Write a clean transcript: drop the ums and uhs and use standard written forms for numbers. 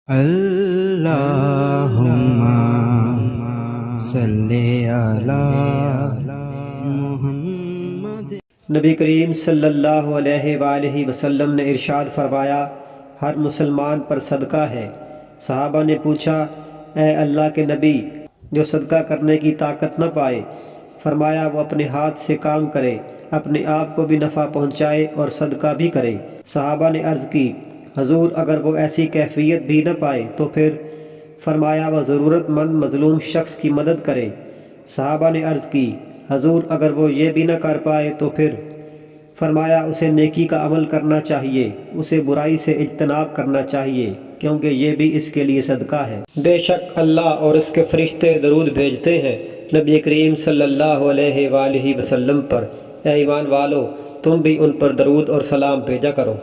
اللہم صلی علی محمد۔ نبی کریم صلی اللہ علیہ وآلہ وسلم نے ارشاد فرمایا، ہر مسلمان پر صدقہ ہے۔ صحابہ نے پوچھا، اے اللہ کے نبی، جو صدقہ کرنے کی طاقت نہ پائے؟ فرمایا، وہ اپنے ہاتھ سے کام کرے، اپنے آپ کو بھی نفع پہنچائے اور صدقہ بھی کرے۔ صحابہ نے عرض کی، حضور اگر وہ ایسی کیفیت بھی نہ پائے تو پھر؟ فرمایا، وہ ضرورت مند مظلوم شخص کی مدد کرے۔ صحابہ نے عرض کی، حضور اگر وہ یہ بھی نہ کر پائے تو پھر؟ فرمایا، اسے نیکی کا عمل کرنا چاہیے، اسے برائی سے اجتناب کرنا چاہیے، کیونکہ یہ بھی اس کے لیے صدقہ ہے۔ بے شک اللہ اور اس کے فرشتے درود بھیجتے ہیں نبی کریم صلی اللہ علیہ وآلہ وسلم پر۔ اے ایمان والو، تم بھی ان پر درود اور سلام بھیجا کرو۔